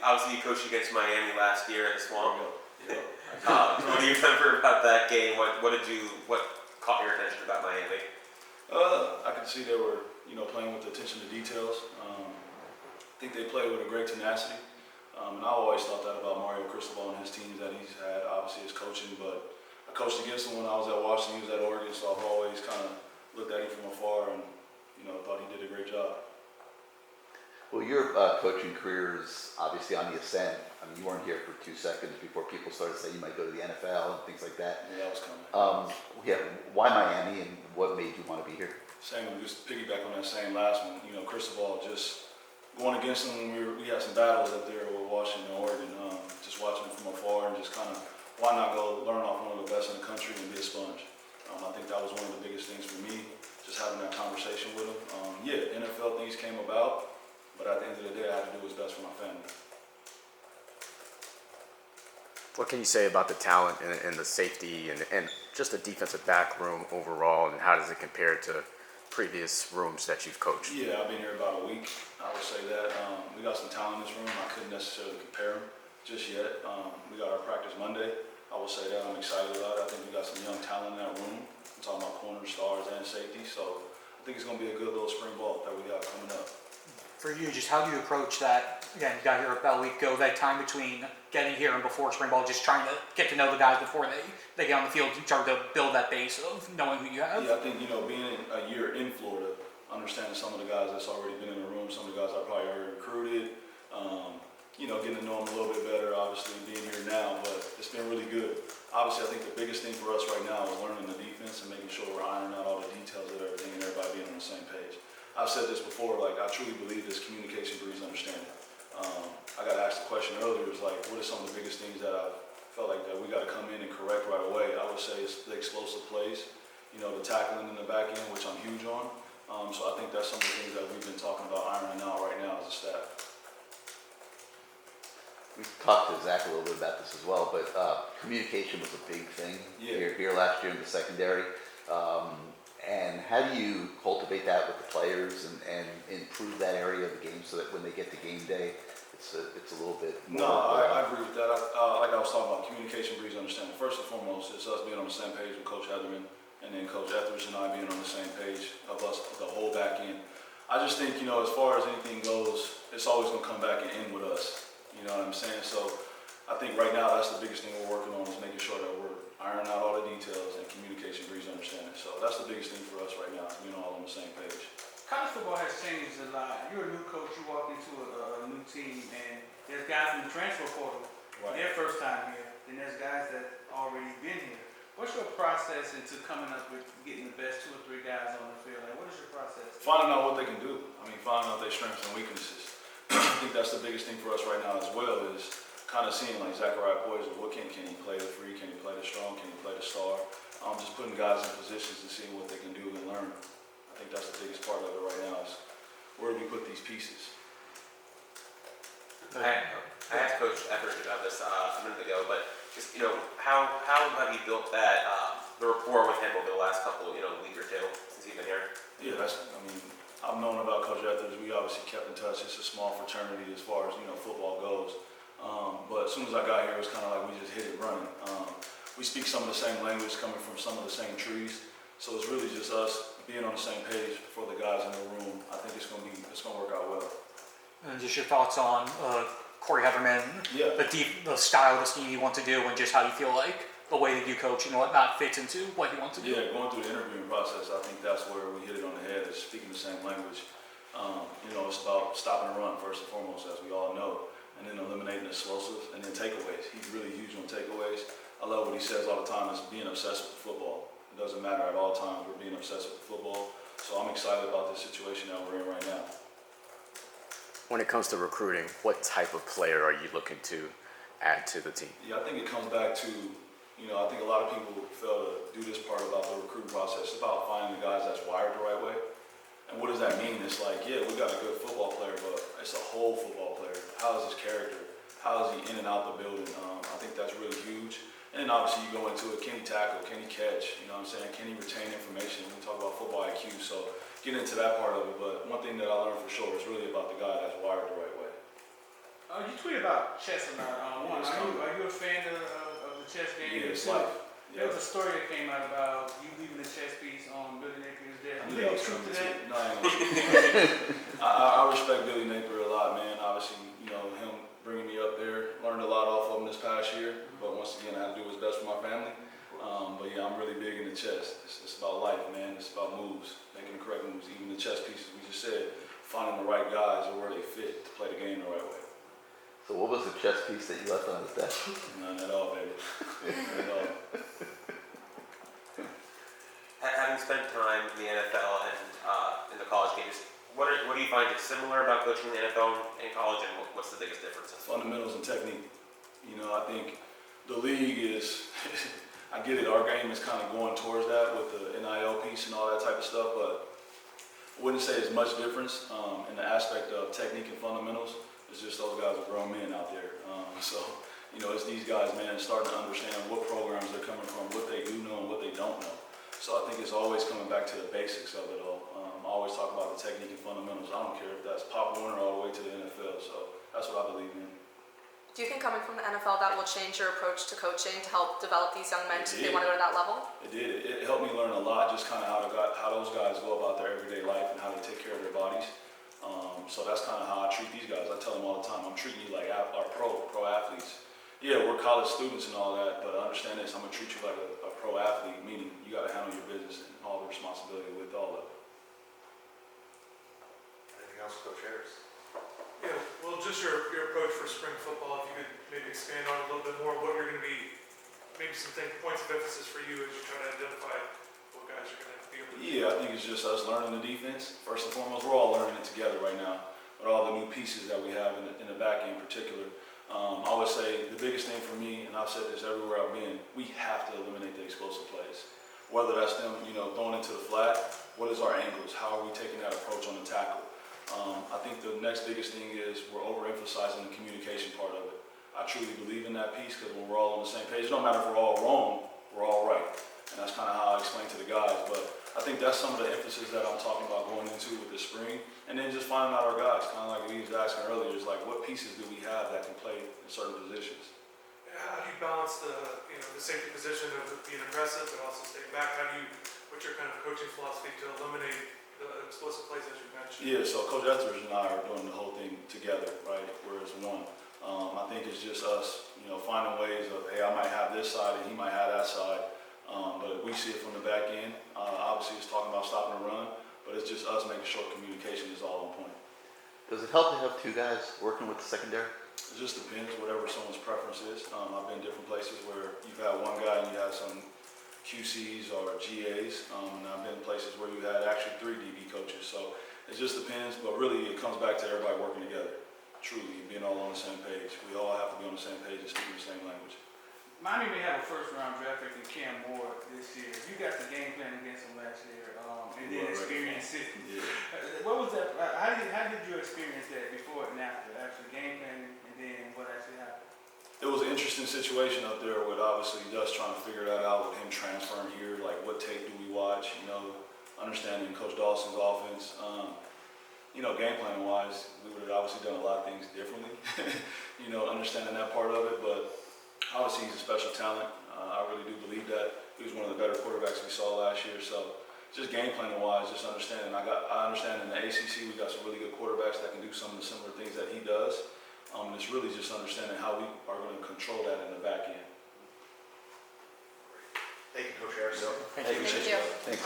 obviously you coached against Miami last year in the Swamp. Yeah. What do you remember about that game? What caught your attention about Miami? I could see they were, playing with attention to details. I think they played with a great tenacity. And I always thought that about Mario Cristobal and his teams that he's had, obviously his coaching, but I coached against him when I was at Washington, he was at Oregon, so I've always kind of looked at him from afar and, thought he did a great job. Well, your coaching career is obviously on the ascent. I mean, you weren't here for 2 seconds before people started saying you might go to the NFL and things like that. Yeah, that was coming. Why Miami, and what made you want to be here? Same, just piggyback on that same last one. Cristobal, just going against him when we had some battles up there with Washington and Oregon. Just watching him from afar and just kind of, why not go learn off one of the best in the country and be a sponge? I think that was one of the biggest things for me, just having that conversation with him. NFL things came about, but at the end of the day, I had to do what's best for my family. What can you say about the talent and the safety and just the defensive back room overall, and how does it compare to previous rooms that you've coached? Yeah, I've been here about a week. I would say that. We got some talent in this room. I couldn't necessarily compare them just yet. We got our practice Monday. I will say that I'm excited about it. I think we got some young talent in that room. I'm talking about corners, stars, and safety. So I think it's going to be a good little spring ball that we got coming up. For you, just how do you approach that? Again, you got here about a week ago, that time between getting here and before spring ball, just trying to get to know the guys before they get on the field, trying to build that base of knowing who you have. Yeah, I think, being a year in Florida, understanding some of the guys that's already been in the room, some of the guys I probably already recruited, getting to know them a little bit better, obviously being here now, but it's been really good. Obviously, I think the biggest thing for us right now is learning the defense and making sure we're ironing out all the details of everything and everybody being on the same page. I've said this before, I truly believe this communication breeds understanding. I got asked the question earlier, what are some of the biggest things that I felt like that we got to come in and correct right away? I would say it's the explosive plays, the tackling in the back end, which I'm huge on. So I think that's some of the things that we've been talking about ironing out right now as a staff. We've talked to Zach a little bit about this as well, but communication was a big thing here last year in the secondary. And how do you cultivate that with the players and improve that area of the game so that when they get to game day, it's a little bit more? No, I agree with that. Like I was talking about, communication breeds understanding. First and foremost, it's us being on the same page with Coach Heatherman, and then Coach Etheridge and I being on the same page of us, the whole back end. I just think, as far as anything goes, it's always going to come back and end with us. You know what I'm saying? So I think right now that's the biggest thing we're working on, is making sure that we're ironing out all the details and communication breeds understanding. So that's the biggest thing for us right now, being all on the same page. College football has changed a lot. You're a new coach, you walk into a new team, and there's guys in the transfer portal, their first time here, and there's guys that already been here. What's your process into coming up with getting the best 2 or 3 guys on the field? What is your process? Finding out what they can do. Finding out their strengths and weaknesses. I think that's the biggest thing for us right now as well, is kind of seeing Zachariah Poyser, what can he play the free, can he play the strong, can he play the star? Just putting guys in positions to see what they can do and learn. I think that's the biggest part of it right now, is where do we put these pieces? I asked Coach Etheridge about this a minute ago, but just, how have you built that, the rapport with him over the last couple, week or 2 since you've been here? Yeah, I've known about Coach Etheridge. We obviously kept in touch. It's a small fraternity as far as, football goes. But as soon as I got here, it was kind of like we just hit it running. We speak some of the same language, coming from some of the same trees. So it's really just us being on the same page for the guys in the room. I think it's going to work out well. And just your thoughts on Corey Heatherman, the style, the scheme you want to do, and just how you feel like the way that you coach and whatnot fits into what you want to do. Yeah, going through the interviewing process, I think that's where we hit it on the head, is speaking the same language. It's about stopping the run first and foremost, as we all know, and then eliminating explosives, and then takeaways. He's really huge on takeaways. I love what he says all the time, is being obsessed with football. It doesn't matter at all times, we're being obsessed with football. So I'm excited about this situation that we're in right now. When it comes to recruiting, what type of player are you looking to add to the team? Yeah, I think it comes back to, I think a lot of people fail to do this part about the recruiting process. It's about finding the guys that's wired the right way. And what does that mean? It's like, yeah, we got a good football player, but it's a whole football player. How is his character? How is he in and out the building? I think that's really huge. And then obviously you go into it, can he tackle, can he catch? You know what I'm saying? Can he retain information? We talk about football IQ, so get into that part of it. But one thing that I learned for sure is really about the guy that's wired the right way. You tweet about chess a lot. One, are you a fan of the chess game? Yeah, it's Two, life. there was a story that came out about you leaving the chess piece on Billy Napier's desk. I You knew that think was it's true to coming that? too. No, I ain't gonna I respect Billy Napier a lot, man. Obviously, you know, him bringing me up there, learned a lot off of him this past year. But once again, I had to do what's best for my family. But yeah, I'm really big into chess. It's about life, man. It's about moves, making the correct moves. Even the chess pieces we just said, finding the right guys or where they fit to play the game the right way. So what was the chess piece that you left on his desk? None at all, baby. None at all. Having spent time in the NFL and in the college games, what do you find is similar about coaching in the NFL and college, and what's the biggest differences? Fundamentals and technique. You know, I think the league is, I get it, our game is kind of going towards that with the NIL piece and all that type of stuff, but I wouldn't say there's much difference in the aspect of technique and fundamentals. It's just those guys are grown men out there. So, you know, it's these guys, man, starting to understand what programs they're coming from, what they do know and what they don't know. So I think it's always coming back to the basics of it all. I always talk about the technique and fundamentals. I don't care if that's Pop Warner all the way to the NFL. So that's what I believe in. Do you think coming from the NFL that will change your approach to coaching to help develop these young men if they It did. want to go to that level? It did. It helped me learn a lot, just kind of how those guys go about their everyday life and how they take care of their bodies. So that's kind of how I treat these guys. I tell them all the time, I'm treating you like our pro athletes. Yeah, we're college students and all that, but understand this, I'm going to treat you like a pro athlete, meaning you got to handle your business and all the responsibility with all of it. Anything else, Coach Harris? Yeah, well, just your approach for spring football, if you could maybe expand on it a little bit more, what you're going to be, maybe some points of emphasis for you as you try to identify what guys you're going to be able to do. Yeah, I think it's just us learning the defense. First and foremost, we're all learning it together right now with all the new pieces that we have in the back end in particular. I would say the biggest thing for me, and I've said this everywhere I've been, we have to eliminate the explosive plays. Whether that's them, you know, throwing into the flat, what is our angles? How are we taking that approach on the tackle? I think the next biggest thing is we're overemphasizing the communication part of it. I truly believe in that piece because when we're all on the same page, it don't matter if we're all wrong, we're all right. And that's kind of how I explain to the guys. But I think that's some of the emphasis that I'm talking about going into with the spring. And then just finding out our guys, kind of like we was asking earlier, is like what pieces do we have that can play in certain positions? How do you balance the safety position of being aggressive but also staying back? What's your kind of coaching philosophy to eliminate the explosive plays as you mentioned? Yeah, so Coach Etheridge and I are doing the whole thing together, right? Where it's one. I think it's just us, you know, finding ways of, hey, I might have this side and he might have that side. But we see it from the back end. Obviously, it's talking about stopping the run, but it's just us making sure communication is all on point. Does it help to have two guys working with the secondary? It just depends, whatever someone's preference is. I've been in different places where you've had one guy and you have some QCs or GAs, and I've been in places where you had actually 3 DB coaches. So it just depends, but really it comes back to everybody working together. Truly, being all on the same page. We all have to be on the same page and speak the same language. Miami may have a first-round draft pick in Cam Moore this year. You got the game plan against him last year, and then experience it. Yeah. What was that? How did you experience that before and after? Actually game planning and then what actually happened? It was an interesting situation up there with obviously us trying to figure that out with him transferring here. Like, what tape do we watch? You know, understanding Coach Dawson's offense. You know, game planning wise, we would have obviously done a lot of things differently. You know, understanding that part of it, but obviously he's a special talent. I really do believe that. He was one of the better quarterbacks we saw last year. So just game planning wise, just understanding. I understand in the ACC we got some really good quarterbacks that can do some of the similar things that he does. And it's really just understanding how we are going to control that in the back end. Thank you, Coach Harris. Thank you. Thanks.